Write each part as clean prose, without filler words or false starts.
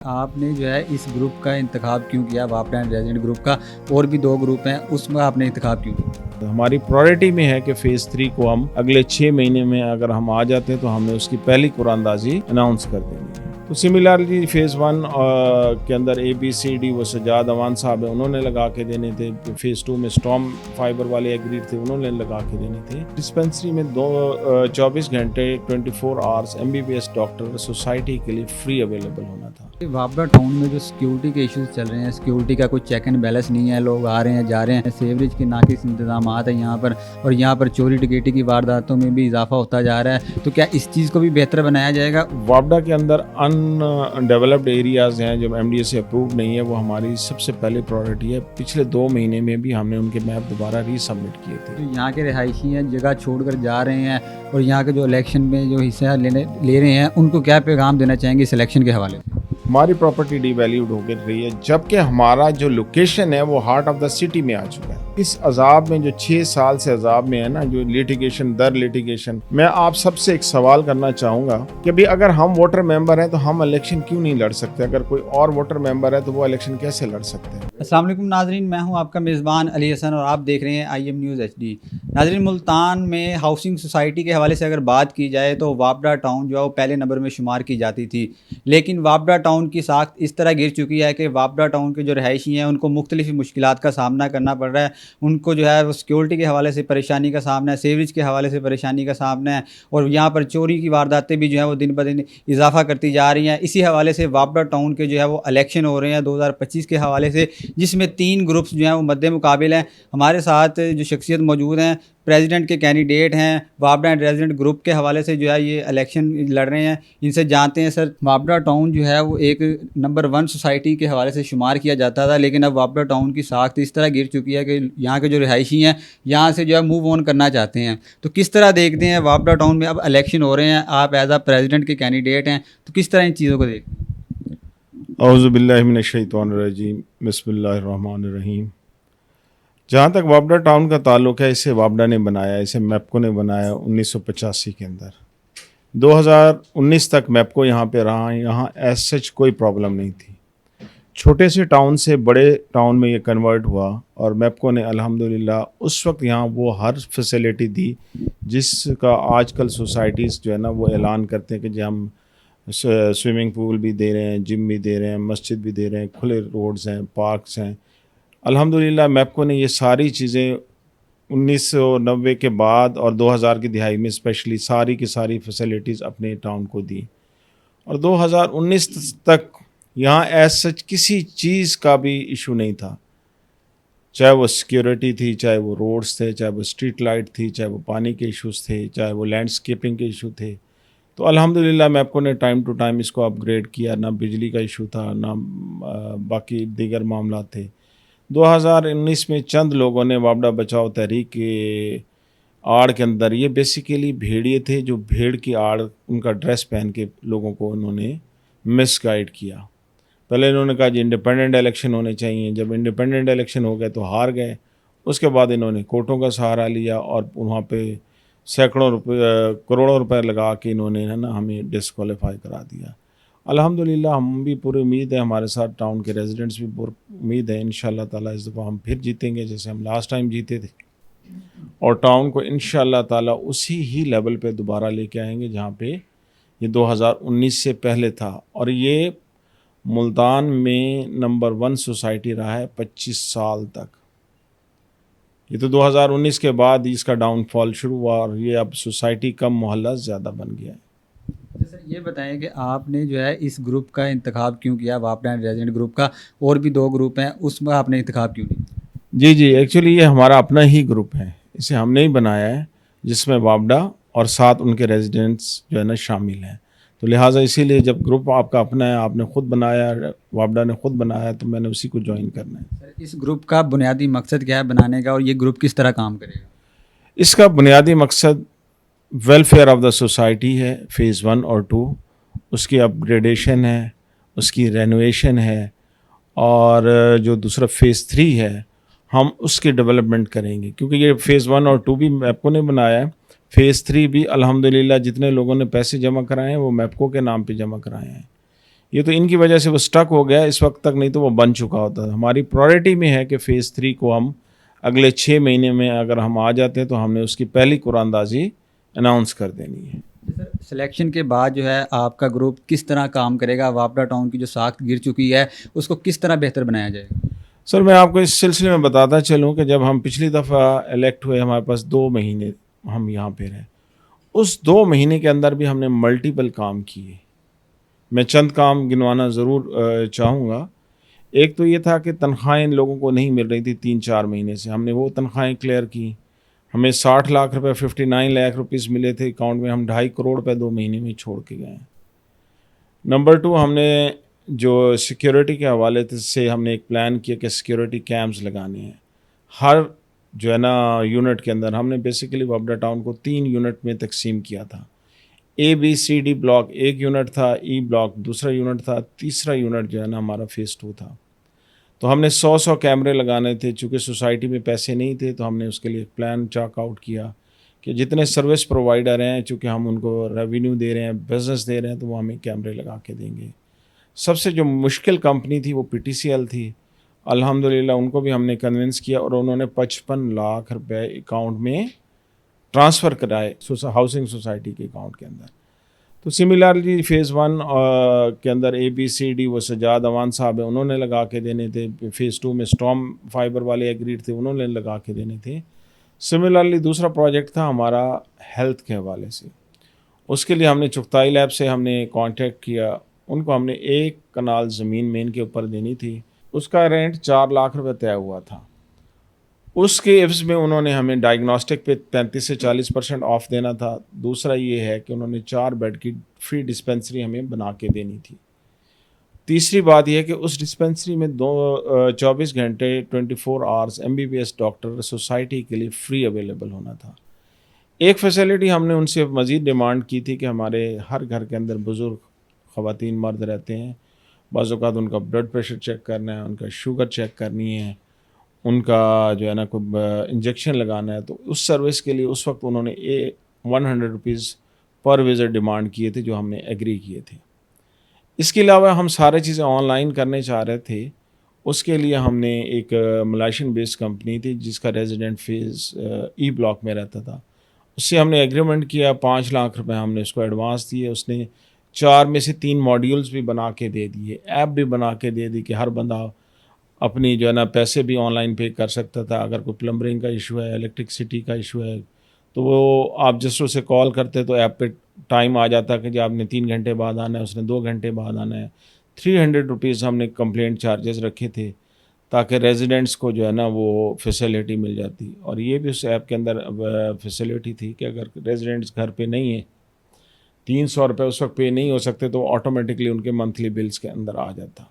آپ نے جو ہے اس گروپ کا انتخاب کیوں کیا؟ وابڈا اینڈ ریزیڈنٹ گروپ کا اور بھی 2 گروپ ہیں، اس میں آپ نے انتخاب کیوں کیا؟ ہماری پرائرٹی میں ہے کہ فیز 3 کو ہم اگلے 6 مہینے میں اگر ہم آ جاتے ہیں تو ہم نے اس کی پہلی قرآن اندازی اناؤنس کر دیں گے۔ تو سملرلی فیز 1 کے اندر ABCD وہ سجاد اوان صاحب ہیں، انہوں نے لگا کے دینے تھے۔ فیز 2 میں اسٹارم فائبر والے ایگریڈ تھے، انہوں نے لگا کے دینے تھے۔ ڈسپینسری میں 24 گھنٹے 24 آورس MBBS ڈاکٹر سوسائٹی کے لیے فری اویلیبل ہونا تھا۔ وابڈا ٹاؤن میں جو سیکیورٹی کے ایشوز چل رہے ہیں، سیکیورٹی کا کوئی چیک اینڈ بیلنس نہیں ہے، لوگ آ رہے ہیں جا رہے ہیں، سیوریج کے ناقص انتظامات ہیں یہاں پر، اور یہاں پر چوری ڈکیتی کی وارداتوں میں بھی اضافہ ہوتا جا رہا ہے، تو کیا اس چیز کو بھی بہتر بنایا جائے گا؟ وابڈا کے اندر ان ڈیولپڈ ایریاز ہیں جو MDA سے اپرووڈ نہیں ہے، وہ ہماری سب سے پہلے پرائرٹی ہے۔ پچھلے 2 مہینے میں بھی ہم نے ان کے میپ دوبارہ ری سبمٹ کیے تھے۔ تو یہاں کے رہائشی ہیں جگہ چھوڑ کر جا رہے ہیں، اور یہاں کے جو الیکشن میں جو حصہ لے رہے ہیں، ان کو کیا پیغام دینا چاہیں گے اس الیکشن کے حوالے سے؟ ہماری پراپرٹی ڈی ویلیوڈ ہو کے رہی ہے، جبکہ ہمارا جو لوکیشن ہے وہ ہارٹ آف دا سٹی میں آ چکا ہے۔ اس عذاب میں جو 6 سال سے عذاب میں ہے نا، جو لیٹیگیشن در لیٹیگیشن، میں آپ سب سے ایک سوال کرنا چاہوں گا کہ بھی اگر ہم ووٹر ممبر ہیں تو ہم الیکشن کیوں نہیں لڑ سکتے؟ اگر کوئی اور ووٹر ممبر ہے تو وہ الیکشن کیسے لڑ سکتے ہیں؟ السلام علیکم ناظرین، میں ہوں آپ کا میزبان علی حسن اور آپ دیکھ رہے ہیں IM نیوز HD۔ ناظرین، ملتان میں ہاؤسنگ سوسائٹی کے حوالے سے اگر بات کی جائے تو وابڈا ٹاؤن جو ہے وہ پہلے نمبر میں شمار کی جاتی تھی، لیکن وابڈا ٹاؤن کی ساخت اس طرح گر چکی ہے کہ وابڈا ٹاؤن کے جو رہائشی ہیں ان کو مختلف مشکلات کا سامنا کرنا پڑ رہا ہے۔ ان کو جو ہے وہ سیکیورٹی کے حوالے سے پریشانی کا سامنا ہے، سیوریج کے حوالے سے پریشانی کا سامنا ہے، اور یہاں پر چوری کی وارداتیں بھی جو ہیں وہ دن بدن اضافہ کرتی جا رہی ہیں۔ اسی حوالے سے وابڈا ٹاؤن کے جو ہے وہ الیکشن ہو رہے ہیں 2025 کے حوالے سے، جس میں 3 گروپس جو ہیں وہ مد مقابل ہیں۔ ہمارے ساتھ جو شخصیت موجود ہیں، پریزیڈنٹ کے کینڈیڈیٹ ہیں، وابڈا اینڈ ریزیڈنٹ گروپ کے حوالے سے جو ہے یہ الیکشن لڑ رہے ہیں، ان سے جانتے ہیں۔ سر، وابڈا ٹاؤن جو ہے وہ ایک نمبر 1 سوسائٹی کے حوالے سے شمار کیا جاتا تھا، لیکن اب وابڈا ٹاؤن کی ساخت اس طرح گر چکی ہے کہ یہاں کے جو رہائشی ہیں یہاں سے جو ہے موو آن کرنا چاہتے ہیں۔ تو کس طرح دیکھتے ہیں وابڈا ٹاؤن میں اب الیکشن ہو رہے ہیں، آپ ایز پریزیڈنٹ کے کینڈیڈیٹ ہیں، تو کس طرح ان چیزوں کو دیکھتے ہیں؟ اعوذ باللہ من الشیطان الرجیم، بسم اللہ الرحمن الرحیم۔ جہاں تک وابڈا ٹاؤن کا تعلق ہے، اسے وابڈا نے بنایا، اسے میپکو نے بنایا 1985 کے اندر۔ 2019 تک میپکو یہاں پہ رہا، یہاں ایز سچ کوئی پرابلم نہیں تھی۔ چھوٹے سے ٹاؤن سے بڑے ٹاؤن میں یہ کنورٹ ہوا، اور میپکو نے الحمدللہ اس وقت یہاں وہ ہر فیسلٹی دی جس کا آج کل سوسائٹیز جو ہے نا وہ اعلان کرتے ہیں کہ جی ہم سوئمنگ پول بھی دے رہے ہیں، جم بھی دے رہے ہیں، مسجد بھی دے رہے ہیں، کھلے روڈز ہیں، پارکس ہیں۔ الحمدللہ میپکو نے یہ ساری چیزیں 1990 کے بعد اور 2000 کی دہائی میں اسپیشلی ساری کی ساری فیسلٹیز اپنے ٹاؤن کو دی، اور 2019 تک یہاں ایز سچ کسی چیز کا بھی ایشو نہیں تھا، چاہے وہ سیکیورٹی تھی، چاہے وہ روڈز تھے، چاہے وہ اسٹریٹ لائٹ تھی، چاہے وہ پانی کے ایشوز تھے، چاہے وہ لینڈسکیپنگ کے ایشو تھے۔ تو الحمدللہ میپکو نے ٹائم ٹو ٹائم اس کو اپ گریڈ کیا، نہ بجلی کا ایشو تھا، نہ باقی دیگر معاملات تھے۔ 2019 میں چند لوگوں نے وابڈا بچاؤ تحریک کے آڑ کے اندر، یہ بیسیکلی بھیڑیے تھے جو بھیڑ کی آڑ ان کا ڈریس پہن کے لوگوں کو انہوں نے مس گائیڈ کیا۔ پہلے انہوں نے کہا جی انڈیپینڈنٹ الیکشن ہونے چاہیے، جب انڈیپینڈنٹ الیکشن ہو گئے تو ہار گئے۔ اس کے بعد انہوں نے کورٹوں کا سہارا لیا، اور وہاں پہ سینکڑوں روپے کروڑوں روپے لگا کے انہوں نے نا ہمیں ڈسکوالیفائی کرا دیا۔ الحمدللہ ہم بھی پوری امید ہے، ہمارے ساتھ ٹاؤن کے ریزیڈنٹس بھی پوری امید ہے انشاءاللہ تعالیٰ اس دفعہ ہم پھر جیتیں گے جیسے ہم لاسٹ ٹائم جیتے تھے، اور ٹاؤن کو انشاءاللہ تعالیٰ اسی ہی لیول پہ دوبارہ لے کے آئیں گے جہاں پہ یہ 2019 سے پہلے تھا۔ اور یہ ملتان میں نمبر 1 سوسائٹی رہا ہے 25 سال تک۔ یہ تو 2019 کے بعد اس کا ڈاؤن فال شروع ہوا، اور یہ اب سوسائٹی کم محلہ زیادہ بن گیا ہے۔ سر، یہ بتائیں کہ آپ نے جو ہے اس گروپ کا انتخاب کیوں کیا؟ وابڈا اینڈ ریزیڈنٹ گروپ کا اور بھی 2 گروپ ہیں، اس میں آپ نے انتخاب کیوں نہیں؟ جی ایکچولی یہ ہمارا اپنا ہی گروپ ہے، اسے ہم نے ہی بنایا ہے، جس میں وابڈا اور ساتھ ان کے ریزیڈنٹس جو ہے نا شامل ہیں۔ تو لہٰذا اسی لیے جب گروپ آپ کا اپنا ہے، آپ نے خود بنایا، وابڈا نے خود بنایا، تو میں نے اسی کو جوائن کرنا ہے۔ سر، اس گروپ کا بنیادی مقصد کیا ہے بنانے کا، اور یہ گروپ کس طرح کام کرے گا؟ اس کا بنیادی مقصد ویلفیئر آف دا سوسائٹی ہے، فیز 1 اور 2، اس کی اپ گریڈیشن ہے، اس کی رینوویشن ہے، اور جو دوسرا فیز 3 ہے ہم اس کی ڈیولپمنٹ کریں گے، کیونکہ یہ فیز 1 اور 2 بھی میپکو نے بنایا ہے۔ فیز 3 بھی الحمدللہ جتنے لوگوں نے پیسے جمع کرائے ہیں وہ میپکو کے نام پہ جمع کرائے ہیں۔ یہ تو ان کی وجہ سے وہ سٹک ہو گیا اس وقت تک، نہیں تو وہ بن چکا ہوتا تھا. ہماری پرائرٹی میں ہے کہ فیز 3 کو ہم اگلے 6 مہینے میں اگر ہم آ جاتے ہیں تو ہم نے اس کی پہلی قرآن اندازی اناؤنس کر دینی ہے. سر سلیکشن کے بعد جو ہے آپ کا گروپ کس طرح کام کرے گا؟ وابڈا ٹاؤن کی جو ساکھ گر چکی ہے اس کو کس طرح بہتر بنایا جائے گا؟ سر میں آپ کو اس سلسلے میں بتاتا چلوں کہ جب ہم پچھلی دفعہ الیکٹ ہوئے ہمارے پاس 2 مہینے ہم یہاں پہ رہے. اس 2 مہینے کے اندر بھی ہم نے ملٹیپل کام کیے. میں چند کام گنوانا ضرور چاہوں گا. ایک تو یہ تھا کہ تنخواہیں لوگوں کو نہیں مل رہی تھی 3-4 مہینے سے، ہم نے وہ تنخواہیں کلیئر کی. ہمیں 60 لاکھ روپے 59 لاکھ روپیز ملے تھے اکاؤنٹ میں، ہم 2.5 کروڑ روپے 2 مہینے میں چھوڑ کے گئے ہیں. نمبر 2، ہم نے جو سیکیورٹی کے حوالے سے ہم نے ایک پلان کیا کہ سیکیورٹی کیمپس لگانے ہیں ہر جو ہے نا یونٹ کے اندر. ہم نے بیسیکلی وابڈا ٹاؤن کو 3 یونٹ میں تقسیم کیا تھا. ABCD بلاک ایک یونٹ تھا، ای بلاک دوسرا یونٹ تھا، تیسرا یونٹ جو ہے نا ہمارا فیز 2 تھا. تو ہم نے 100 کیمرے لگانے تھے. چونکہ سوسائٹی میں پیسے نہیں تھے تو ہم نے اس کے لیے ایک پلان چاک آؤٹ کیا کہ جتنے سروس پرووائڈر ہیں چونکہ ہم ان کو ریونیو دے رہے ہیں، بزنس دے رہے ہیں، تو وہ ہمیں کیمرے لگا کے دیں گے. سب سے جو مشکل کمپنی تھی وہ PTCL تھی. الحمدللہ ان کو بھی ہم نے کنونس کیا اور انہوں نے 55 لاکھ روپے اکاؤنٹ میں ٹرانسفر کرائے ہاؤسنگ سوسائٹی کے اکاؤنٹ کے اندر. تو سملرلی فیز 1 کے اندر ABCD وہ سجاد اوان صاحب ہیں، انہوں نے لگا کے دینے تھے. فیز 2 میں اسٹارم فائبر والے ایگریڈ تھے، انہوں نے لگا کے دینے تھے. سملرلی دوسرا پروجیکٹ تھا ہمارا ہیلتھ کے حوالے سے. اس کے لیے ہم نے چغتائی لیب سے ہم نے کانٹیکٹ کیا. ان کو ہم نے 1 کنال زمین مین کے اوپر دینی تھی. اس کا رینٹ 4 لاکھ روپے طے ہوا تھا. اس کے عوض میں انہوں نے ہمیں ڈائگنوسٹک پہ 35 سے 40% آف دینا تھا. دوسرا یہ ہے کہ انہوں نے 4 بیڈ کی فری ڈسپینسری ہمیں بنا کے دینی تھی. تیسری بات یہ ہے کہ اس ڈسپینسری میں 24 گھنٹے 24 آورس MBBS ڈاکٹر سوسائٹی کے لیے فری اویلیبل ہونا تھا. ایک فیسلٹی ہم نے ان سے مزید ڈیمانڈ کی تھی کہ ہمارے ہر گھر کے اندر بزرگ خواتین مرد رہتے ہیں. بعض اوقات ان کا بلڈ پریشر چیک کرنا ہے، ان کا شوگر چیک کرنی ہے، ان کا جو ہے نا کوئی انجیکشن لگانا ہے. تو اس سروس کے لیے اس وقت انہوں نے 100 روپیز پر وزٹ ڈیمانڈ کیے تھے جو ہم نے ایگری کیے تھے. اس کے علاوہ ہم سارے چیزیں آن لائن کرنے چاہ رہے تھے. اس کے لیے ہم نے ایک ملائشین بیسڈ کمپنی تھی جس کا ریزیڈنٹ فیز ای بلاک میں رہتا تھا. اس سے ہم نے ایگریمنٹ کیا. 5 لاکھ روپے ہم نے اس کو ایڈوانس دیے. اس نے 4 میں سے 3 ماڈیولز بھی بنا کے دے دیے، ایپ بھی بنا کے دے دی کہ ہر بندہ اپنی جو ہے نا پیسے بھی آن لائن پے کر سکتا تھا. اگر کوئی پلمبرنگ کا ایشو ہے، الیکٹرکسٹی کا ایشو ہے، تو وہ آپ جس سے کال کرتے تو ایپ پہ ٹائم آ جاتا کہ جی آپ نے 3 گھنٹے بعد آنا ہے، اس نے 2 گھنٹے بعد آنا ہے. 300 روپیز ہم نے کمپلینٹ چارجز رکھے تھے تاکہ ریزیڈنٹس کو جو ہے نا وہ فیسلٹی مل جاتی. اور یہ بھی اس ایپ کے اندر فیسلٹی تھی کہ اگر ریزیڈنٹس گھر پہ نہیں ہیں، 300 روپے اس وقت پے نہیں ہو سکتے تو آٹومیٹکلی ان کے منتھلی بلز کے اندر آ جاتا.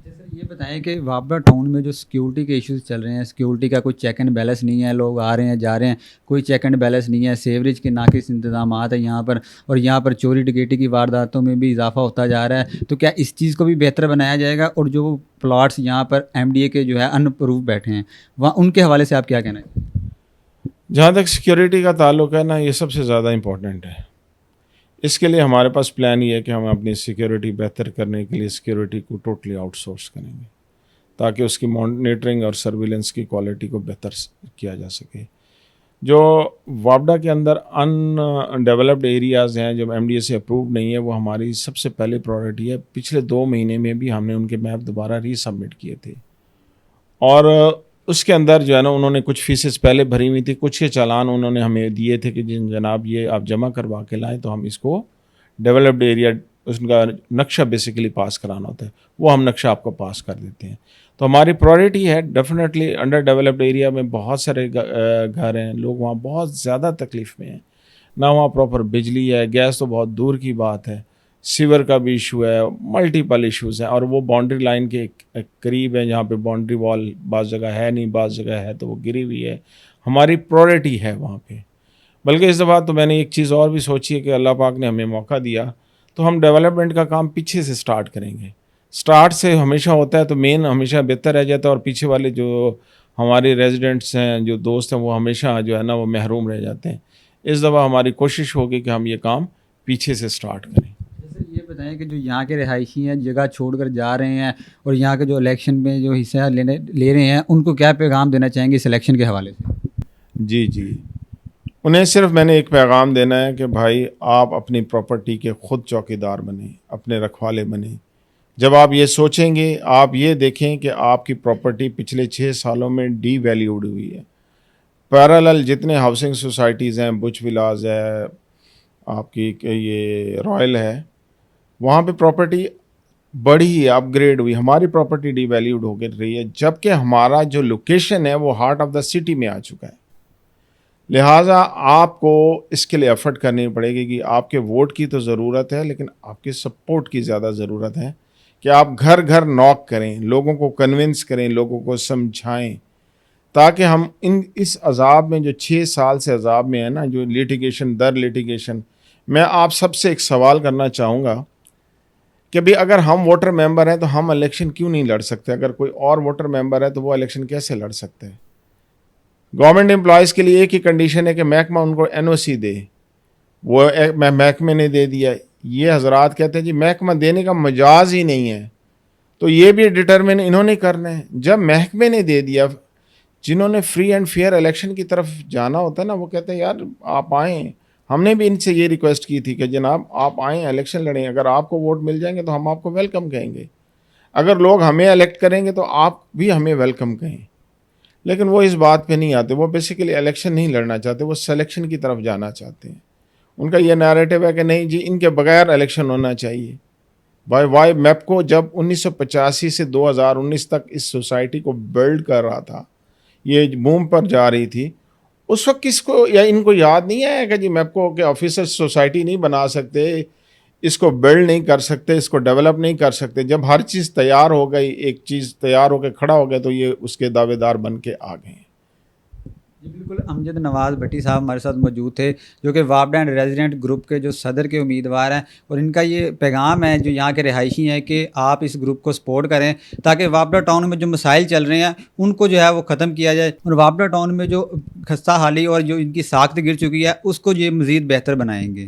سر یہ بتائیں کہ وابڈا ٹاؤن میں جو سیکیورٹی کے ایشوز چل رہے ہیں، سیکیورٹی کا کوئی چیک اینڈ بیلنس نہیں ہے، لوگ آ رہے ہیں جا رہے ہیں، کوئی چیک اینڈ بیلنس نہیں ہے، سیوریج کے ناقص انتظامات ہیں یہاں پر، اور یہاں پر چوری ڈکیٹی کی وارداتوں میں بھی اضافہ ہوتا جا رہا ہے. تو کیا اس چیز کو بھی بہتر بنایا جائے گا؟ اور جو پلاٹس یہاں پر MDA کے جو ہے ان اپروو بیٹھے ہیں وہاں، ان کے حوالے سے آپ کیا کہنا ہے؟ جہاں تک سیکیورٹی کا تعلق ہے نا، یہ سب سے زیادہ امپورٹنٹ ہے. اس کے لیے ہمارے پاس پلان یہ ہے کہ ہم اپنی سیکیورٹی بہتر کرنے کے لیے سیکیورٹی کو ٹوٹلی آؤٹ سورس کریں گے تاکہ اس کی مانیٹرنگ اور سرویلنس کی کوالٹی کو بہتر کیا جا سکے. جو وابڈا کے اندر ان ڈیولپڈ ایریاز ہیں جو MDA سے اپروو نہیں ہے، وہ ہماری سب سے پہلے پرائرٹی ہے. پچھلے 2 مہینے میں بھی ہم نے ان کے میپ دوبارہ ری سبمٹ کیے تھے اور اس کے اندر جو ہے نا انہوں نے کچھ فیسز پہلے بھری ہوئی تھی، کچھ کے چالان انہوں نے ہمیں دیے تھے کہ جناب یہ آپ جمع کروا کے لائیں تو ہم اس کو ڈیولپڈ ایریا اس کا نقشہ بیسیکلی پاس کرانا ہوتا ہے، وہ ہم نقشہ آپ کو پاس کر دیتے ہیں. تو ہماری پرائرٹی ہے ڈیفینیٹلی انڈر ڈیولپڈ ایریا میں بہت سارے گھر ہیں، لوگ وہاں بہت زیادہ تکلیف میں ہیں، نہ وہاں پراپر بجلی ہے، گیس تو بہت دور کی بات ہے، سیور کا بھی ایشو ہے، ملٹیپل ایشوز ہیں. اور وہ باؤنڈری لائن کے قریب ہیں جہاں پہ باؤنڈری وال بعض جگہ ہے نہیں، بعض جگہ ہے تو وہ گری ہوئی ہے. ہماری پرائرٹی ہے وہاں پہ. بلکہ اس دفعہ تو میں نے ایک چیز اور بھی سوچی ہے کہ اللہ پاک نے ہمیں موقع دیا تو ہم ڈیولپمنٹ کا کام پیچھے سے سٹارٹ کریں گے. سٹارٹ سے ہمیشہ ہوتا ہے تو مین ہمیشہ بہتر رہ جاتا ہے، اور پیچھے والے جو ہمارے ریزیڈنٹس ہیں، جو دوست ہیں، وہ ہمیشہ جو ہے نا وہ محروم رہ جاتے ہیں. اس دفعہ ہماری کوشش ہوگی کہ ہم یہ کام پیچھے سے سٹارٹ کریں. یہ بتائیں کہ جو یہاں کے رہائشی ہیں جگہ چھوڑ کر جا رہے ہیں اور یہاں کے جو الیکشن میں جو حصہ لے رہے ہیں ان کو کیا پیغام دینا چاہیں گے اس الیکشن کے حوالے سے؟ جی انہیں صرف میں نے ایک پیغام دینا ہے کہ بھائی آپ اپنی پراپرٹی کے خود چوکیدار بنیں، اپنے رکھوالے بنیں. جب آپ یہ سوچیں گے، آپ یہ دیکھیں کہ آپ کی پراپرٹی پچھلے 6 سالوں میں ڈی ویلیوڈ ہوئی ہے. پیرالل جتنے ہاؤسنگ سوسائٹیز ہیں، بچ ولاز ہے، آپ کی یہ رائل ہے، وہاں پہ پراپرٹی بڑی اپ گریڈ ہوئی. ہماری پراپرٹی ڈی ویلیوڈ ہو کر رہی ہے، جبکہ ہمارا جو لوکیشن ہے وہ ہارٹ آف دا سٹی میں آ چکا ہے. لہٰذا آپ کو اس کے لیے ایفرٹ کرنی پڑے گی کہ آپ کے ووٹ کی تو ضرورت ہے، لیکن آپ کے سپورٹ کی زیادہ ضرورت ہے کہ آپ گھر گھر ناک کریں، لوگوں کو کنونس کریں، لوگوں کو سمجھائیں، تاکہ ہم اس عذاب میں جو 6 سال سے عذاب میں ہے نا، جو لیٹیگیشن در لیٹیگیشن. میں آپ سب سے ایک سوال کرنا چاہوں گا کہ بھی اگر ہم ووٹر ممبر ہیں تو ہم الیکشن کیوں نہیں لڑ سکتے؟ اگر کوئی اور ووٹر ممبر ہے تو وہ الیکشن کیسے لڑ سکتے ہیں؟ گورنمنٹ امپلائیز کے لیے ایک ہی کنڈیشن ہے کہ محکمہ ان کو این او سی دے. وہ محکمے نے دے دیا. یہ حضرات کہتے ہیں جی محکمہ دینے کا مجاز ہی نہیں ہے، تو یہ بھی ڈٹرمن انہوں نے کرنا ہے. جب محکمے نے دے دیا، جنہوں نے فری اینڈ فیئر الیکشن کی طرف جانا ہوتا ہے نا، وہ کہتے ہیں یار آپ آئیں. ہم نے بھی ان سے یہ ریکویسٹ کی تھی کہ جناب آپ آئیں، الیکشن لڑیں، اگر آپ کو ووٹ مل جائیں گے تو ہم آپ کو ویلکم کہیں گے. اگر لوگ ہمیں الیکٹ کریں گے تو آپ بھی ہمیں ویلکم کہیں. لیکن وہ اس بات پہ نہیں آتے. وہ بیسیکلی الیکشن نہیں لڑنا چاہتے، وہ سلیکشن کی طرف جانا چاہتے ہیں. ان کا یہ نیریٹو ہے کہ نہیں جی ان کے بغیر الیکشن ہونا چاہیے. وائی میپ کو جب 1985 سے 2019 تک اس سوسائٹی کو بلڈ کر رہا تھا، یہ بوم پر جا رہی تھی، اس وقت کس کو یا ان کو یاد نہیں آیا کہ جی میپ کو کہ آفیسر سوسائٹی نہیں بنا سکتے، اس کو بلڈ نہیں کر سکتے، اس کو ڈیولپ نہیں کر سکتے. جب ہر چیز تیار ہو گئی، ایک چیز تیار ہو کے کھڑا ہو گیا، تو یہ اس کے دعوے دار بن کے آ گئے ہیں. جی بالکل. امجد نواز بھٹی صاحب ہمارے ساتھ موجود تھے، جو کہ وابڈا اینڈ ریزیڈنٹ گروپ کے جو صدر کے امیدوار ہیں، اور ان کا یہ پیغام ہے جو یہاں کے رہائشی ہیں کہ آپ اس گروپ کو سپورٹ کریں تاکہ وابڈا ٹاؤن میں جو مسائل چل رہے ہیں ان کو جو ہے وہ ختم کیا جائے، اور وابڈا ٹاؤن میں جو خستہ حالی اور جو ان کی ساکت گر چکی ہے اس کو یہ مزید بہتر بنائیں گے.